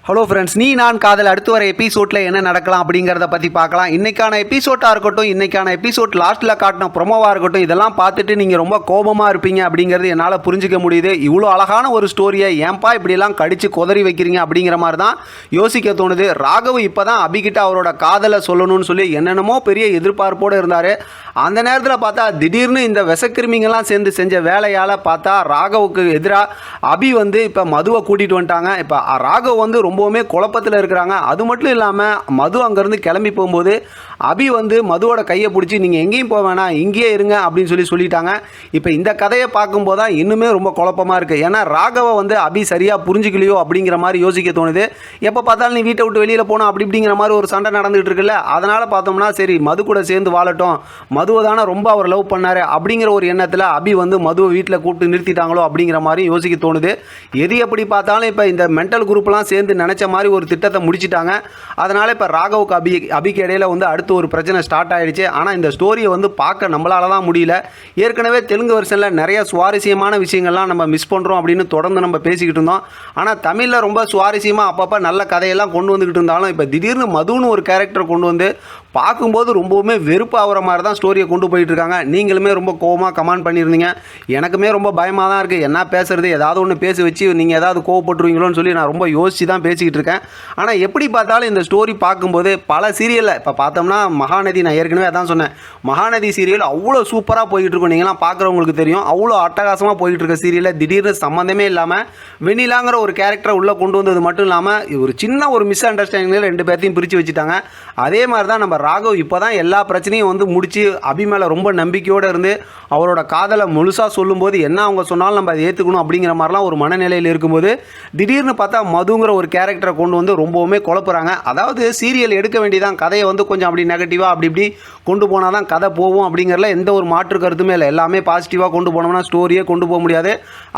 Hello friends, நீ நான் காதல் அடுத்து வர எபிசோடில் என்ன நடக்கலாம் அப்படிங்கிறத பற்றி பார்க்கலாம். இன்றைக்கான எபிசோட்டாக இருக்கட்டும், இன்றைக்கான எபிசோட் லாஸ்ட்டில் காட்டின ப்ரொமோவாக இருக்கட்டும், இதெல்லாம் பார்த்துட்டு நீங்கள் ரொம்ப கோபமாக இருப்பீங்க அப்படிங்கிறது என்னால் புரிஞ்சிக்க முடியுது. இவ்வளோ அழகான ஒரு ஸ்டோரியை ஏன்பா இப்படியெல்லாம் கடித்து கொதறி வைக்கிறீங்க அப்படிங்கிற மாதிரி தான் யோசிக்க தோணுது. ராகவ் இப்போ தான் அபிகிட்ட அவரோட காதலை சொல்லணும்னு சொல்லி என்னென்னமோ பெரிய எதிர்பார்ப்போடு இருந்தார். அந்த நேரத்தில் பார்த்தா திடீர்னு இந்த விசக்கிருமிங்கெல்லாம் சேர்ந்து செஞ்ச வேலையால் பார்த்தா ராகவுக்கு எதிராக அபி இப்போ மதுவை கூட்டிகிட்டு வந்துட்டாங்க. இப்போ ராகவ் ரொம்பவுமே குழப்பத்தில் இருக்கிறாங்க. அது மட்டும் இல்லாமல் மது அங்கேருந்து கிளம்பி போகும்போது அபி மதுவோட கையை பிடிச்சி நீங்கள் எங்கேயும் போக வேணாம், இங்கேயே இருங்க அப்படின்னு சொல்லிட்டாங்க. இப்போ இந்த கதையை பார்க்கும்போது தான் இன்னுமே ரொம்ப குழப்பமாக இருக்குது. ஏன்னா ராகவை அபி சரியாக புரிஞ்சிக்கலையோ அப்படிங்கிற மாதிரி யோசிக்க தோணுது. எப்போ பார்த்தாலும் நீ வீட்டை விட்டு வெளியில் போனோம் அப்படி இப்படிங்கிற மாதிரி ஒரு சண்டை நடந்துகிட்டு இருக்குல்ல, அதனால் பார்த்தோம்னா சரி மது கூட சேர்ந்து வாழட்டும், மதுவை தானே ரொம்ப அவர் லவ் பண்ணார் அப்படிங்கிற ஒரு எண்ணத்தில் அபி மதுவை வீட்டில் கூப்பிட்டு நிறுத்திட்டாங்களோ அப்படிங்கிற மாதிரி யோசிக்க தோணுது. எது எப்படி பார்த்தாலும் இப்போ இந்த மென்டல் குரூப்லாம் சேர்ந்து நினச்ச மாதிரி ஒரு திட்டத்தை முடிச்சிட்டாங்க. அதனால் இப்போ ராகவுக்கு அபிக்கு இடையில அடுத்த ஒரு பிரச்சனை ஸ்டார்ட் ஆகிடுச்சு. ஆனால் இந்த ஸ்டோரியை பார்க்க நம்மளால தான் முடியல. ஏற்கனவே தெலுங்கு வெர்ஷனில் நிறைய சுவாரஸ்யமான விஷயங்கள்லாம் நம்ம மிஸ் பண்ணுறோம் அப்படின்னு தொடர்ந்து நம்ம பேசிக்கிட்டு இருந்தோம். ஆனால் தமிழில் ரொம்ப சுவாரஸ்யமாக அப்பப்போ நல்ல கதையெல்லாம் கொண்டு வந்துக்கிட்டு இருந்தாலும் இப்போ திடீர்னு மதுன்னு ஒரு கேரக்டர் கொண்டு வந்து பார்க்கும்போது ரொம்பவுமே வெறுப்பு ஆகிற மாதிரி தான் ஸ்டோரியை கொண்டு போயிட்டு இருக்காங்க. நீங்களுமே ரொம்ப கோவமாக கமெண்ட் பண்ணியிருந்தீங்க. எனக்குமே ரொம்ப பயமாக தான் இருக்குது. என்ன பேசுறது, ஏதாவது ஒன்று பேசி வச்சு நீங்கள் ஏதாவது கோவப்பட்டுருவீங்களோன்னு சொல்லி நான் ரொம்ப யோசித்து தான் பேசிக்கிட்டு இருக்கேன். ஆனால் எப்படி பார்த்தாலும் இந்த ஸ்டோரி பார்க்கும்போது பல சீரியலில் இப்போ பார்த்தோம்னா மகாநதி, நான் ஏற்கனவே அதான் சொன்னேன், மகாநதி சீரியல் அவ்வளோ சூப்பராக போய்கிட்டு இருக்கும். நீங்களாம் பார்க்குறவங்களுக்கு தெரியும். அவ்வளோ அட்டகாசமாக போய்கிட்டு இருக்க சீரியலில் திடீர்னு சம்மந்தமே இல்லாமல் வெண்ணிலாங்கிற ஒரு கேரக்டரை உள்ளே கொண்டு வந்தது மட்டும் இல்லாமல் ஒரு சின்ன ஒரு மிஸ் அண்டர்ஸ்டாண்டிங்கில் ரெண்டு பேர்த்தையும் பிரித்து வச்சுட்டாங்க. அதே மாதிரி தான் நம்ம ராகவ் இப்போ தான் எல்லா பிரச்சனையும் முடிச்சு அபி மேலே ரொம்ப நம்பிக்கையோடு இருந்து அவரோட காதலை முழுசாக சொல்லும்போது என்ன அவங்க சொன்னாலும் நம்ம அதை ஏற்றுக்கணும் அப்படிங்கிற மாதிரிலாம் ஒரு மனநிலையில் இருக்கும்போது திடீர்னு பார்த்தா மதுங்கிற ஒரு கேரக்டரை கொண்டு ரொம்பவுமே குழப்புறாங்க. அதாவது சீரியல் எடுக்க வேண்டியதான், கதையை கொஞ்சம் அப்படி நெகட்டிவாக அப்படி இப்படி கொண்டு போனால் தான் கதை போகும் அப்படிங்கிறல எந்த ஒரு மாற்று கருத்துமே இல்லை. எல்லாமே பாசிட்டிவாக கொண்டு போனோம்னா ஸ்டோரியே கொண்டு போக முடியாது.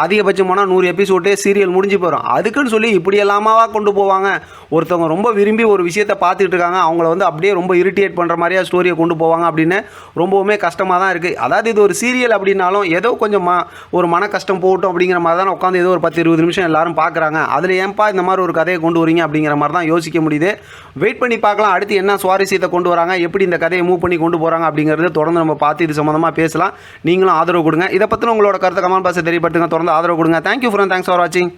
அதிகபட்சம் போனால் 100 எபிசோடே சீரியல் முடிஞ்சு போயிடும். அதுக்குன்னு சொல்லி இப்படி எல்லாமாவா கொண்டு போவாங்க? ஒருத்தவங்க ரொம்ப விரும்பி ஒரு விஷயத்தை பார்த்துட்டு இருக்காங்க, அவங்கள அப்படியே ரொம்ப இரிட்டேட் பண்ணுற மாதிரியா ஸ்டோரியை கொண்டு போவாங்க அப்படின்னு ரொம்பவுமே கஷ்டமாக தான் இருக்குது. அதாவது இது ஒரு சீரியல் அப்படின்னாலும் ஏதோ கொஞ்சம் ஒரு மன கஷ்டம் போகட்டும் அப்படிங்கிற மாதிரி தான் உட்காந்து ஏதோ ஒரு 10-20 நிமிஷம் எல்லாரும் பார்க்குறாங்க. அதில் ஏன்பா இந்த மாதிரி ஒரு கதையை கொண்டு வரீங்க அப்படிங்கிற மாதிரி தான் யோசிக்க முடியுது. வெயிட் பண்ணி பார்க்கலாம் அடுத்து என்ன சுவாரஸ்யத்தை கொண்டு வராங்க, எப்படி இந்த கதையை மூவ் பண்ணி கொண்டு போகிறாங்க அப்படிங்கிறத தொடர்ந்து நம்ம பார்த்து இது சம்மந்தமாக பேசலாம். நீங்களும் ஆதரவு கொடுங்க. இதை பற்றின உங்களோட கருத்தை கமெண்ட் பாக்ஸில் தெரியப்படுத்துங்க. தொடர்ந்து ஆதரவு கொடுங்க. தேங்க்யூ ஃபார் வாட்சிங்.